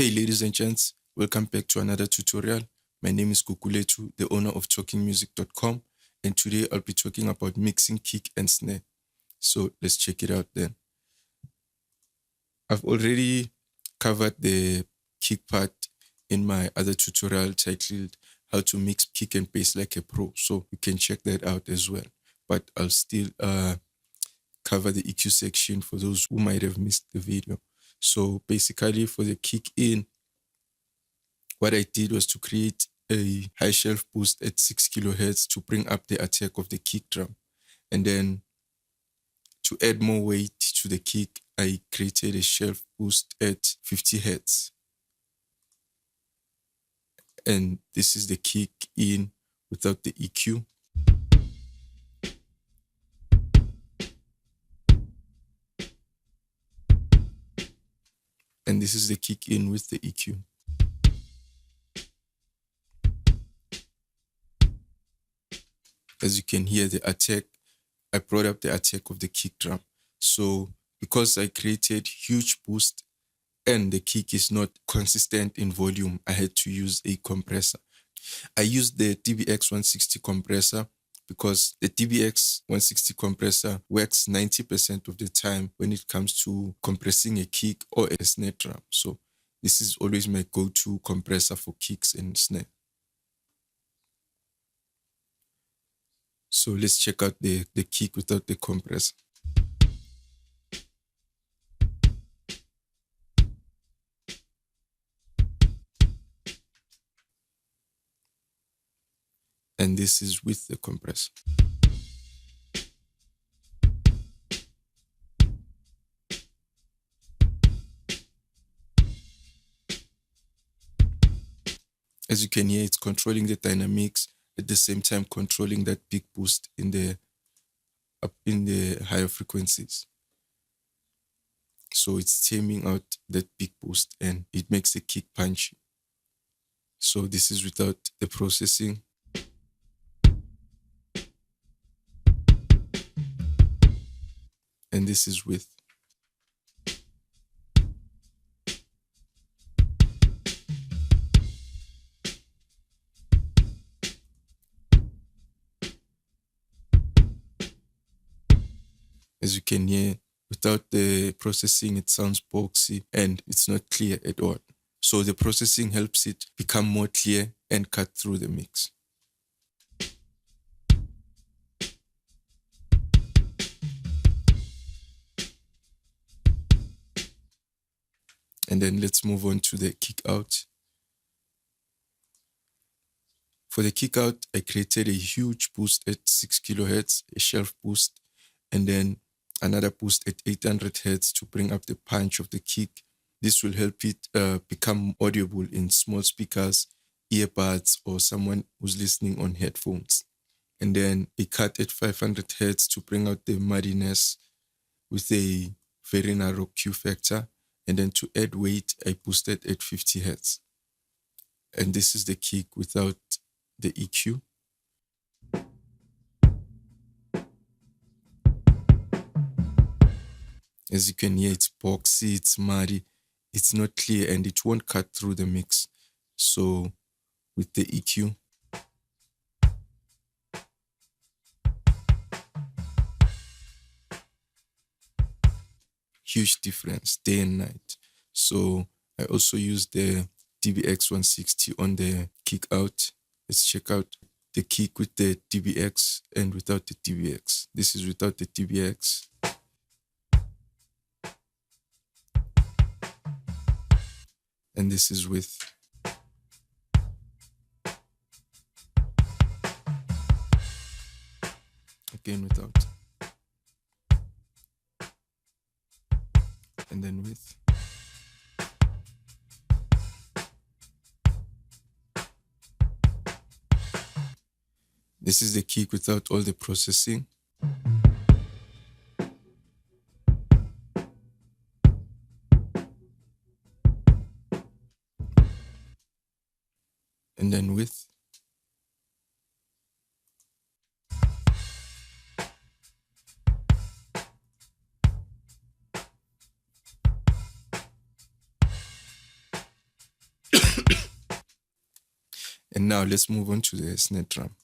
Hey ladies and gents, welcome back to another tutorial. My name is Kukuletu, the owner of talkingmusic.com, and today I'll be talking about mixing kick and snare. So let's check it out then. I've already covered the kick part in my other tutorial titled How to Mix Kick and Bass Like a Pro, so you can check that out as well. But I'll still cover the EQ section for those who might have missed the video. So basically for the kick in, what I did was to create a high shelf boost at 6 kilohertz to bring up the attack of the kick drum. And then to add more weight to the kick, I created a shelf boost at 50 hertz. And this is the kick in without the EQ. And this is the kick in with the EQ. As you can hear the attack, I brought up the attack of the kick drum. So because I created huge boost and the kick is not consistent in volume, I had to use a compressor. I used the DBX 160 compressor because the DBX 160 compressor works 90% of the time when it comes to compressing a kick or a snare drum. So this is always my go-to compressor for kicks and snare. So let's check out the kick without the compressor. And this is with the compressor. As you can hear, it's controlling the dynamics, at the same time controlling that big boost in the higher frequencies. So it's taming out that big boost and it makes the kick punchy. So this is without the processing. And this is with. As you can hear, without the processing, it sounds boxy and it's not clear at all. So the processing helps it become more clear and cut through the mix. And then let's move on to the kick out. For the kick out, I created a huge boost at 6 kilohertz, a shelf boost, and then another boost at 800 hertz to bring up the punch of the kick. This will help it become audible in small speakers, earbuds, or someone who's listening on headphones. And then a cut at 500 hertz to bring out the muddiness with a very narrow Q factor. And then to add weight, I boosted at 50 hertz. And this is the kick without the EQ. As you can hear, it's boxy, it's muddy, it's not clear, and it won't cut through the mix. So with the EQ, huge difference day and night. So I also use the DBX 160 on the kick out. Let's check out the kick with the DBX and without the DBX. This is without the DBX. And this is with. Again without. And then with. This is the kick without all the processing. And then with. And now let's move on to the snare drum.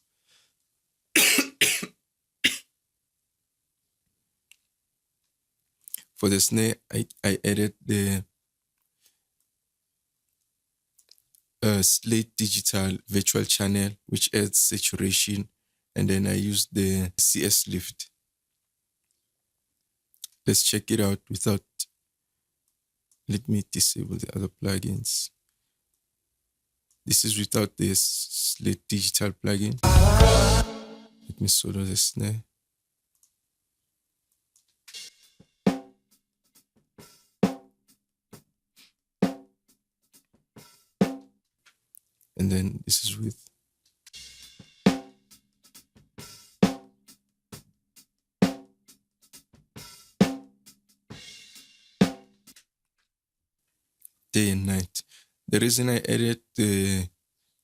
For the snare, I added the Slate Digital virtual channel, which adds saturation, and then I use the CS lift. Let's check it out without, let me disable the other plugins. This is without this Slate Digital plugin. Let me solo the snare. And then this is with. Day and night. The reason I added the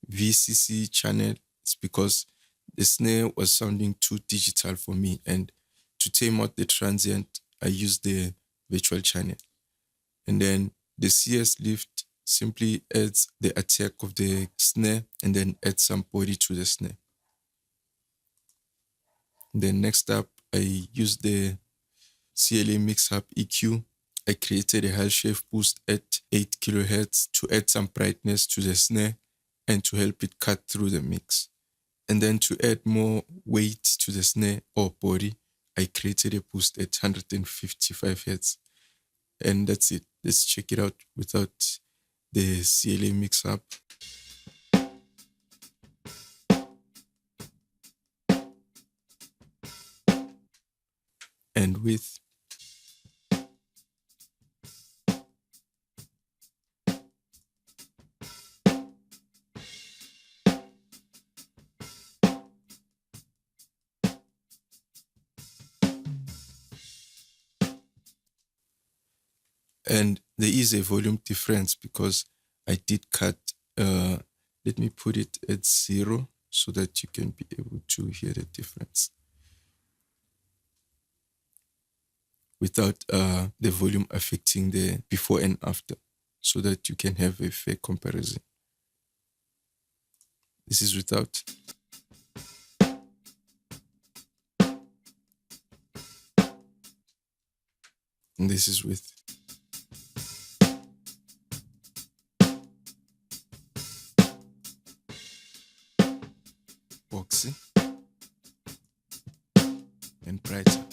VCC channel is because the snare was sounding too digital for me, and to tame out the transient, I used the virtual channel. And then the CS lift simply adds the attack of the snare and then adds some body to the snare. And then next up, I used the CLA Mix-Up EQ. I created a high shave boost at 8 kHz to add some brightness to the snare and to help it cut through the mix. And then to add more weight to the snare or body, I created a boost at 155 Hz. And that's it. Let's check it out without the CLA Mix-Up. And with. And there is a volume difference because I did cut, let me put it at 0 so that you can be able to hear the difference without the volume affecting the before and after, so that you can have a fair comparison. This is without. And this is with. Boxy and brighter.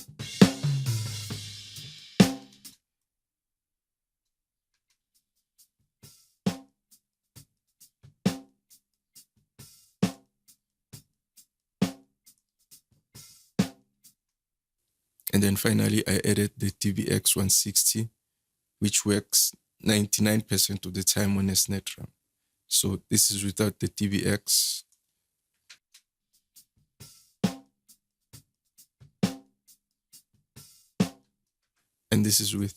And then finally, I added the TBX 160, which works 99% of the time on a snare drum. So this is without the TBX. And this is with.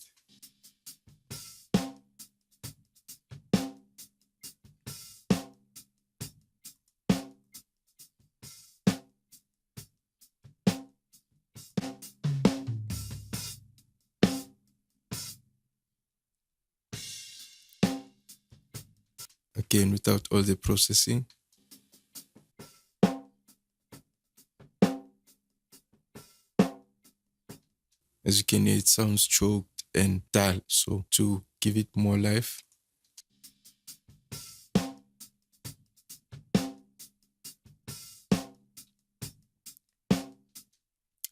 Again, without all the processing. As you can hear, it sounds choked and dull. So to give it more life,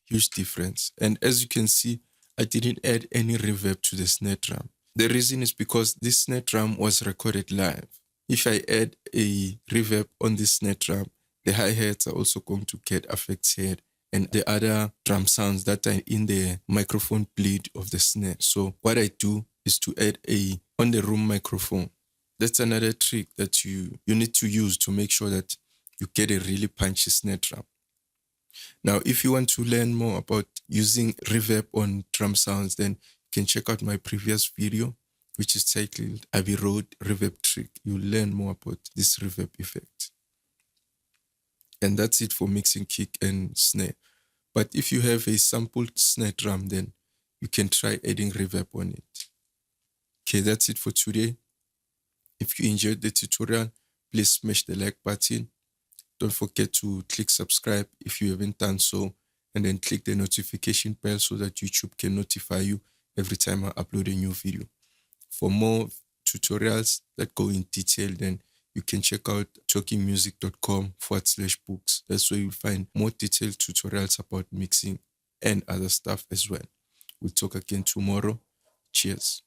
huge difference. And as you can see, I didn't add any reverb to the snare drum. The reason is because this snare drum was recorded live. If I add a reverb on this snare drum, the hi-hats are also going to get affected, and the other drum sounds that are in the microphone bleed of the snare. So what I do is to add a on-the-room microphone. That's another trick that you need to use to make sure that you get a really punchy snare drum. Now, if you want to learn more about using reverb on drum sounds, then you can check out my previous video, which is titled Abbey Road Reverb Trick. You'll learn more about this reverb effect. And that's it for mixing kick and snare. But if you have a sampled snare drum, then you can try adding reverb on it. Okay, that's it for today. If you enjoyed the tutorial, please smash the like button. Don't forget to click subscribe if you haven't done so, and then click the notification bell so that YouTube can notify you every time I upload a new video. For more tutorials that go in detail, then you can check out talkinmusic.com/books. That's where you'll find more detailed tutorials about mixing and other stuff as well. We'll talk again tomorrow. Cheers.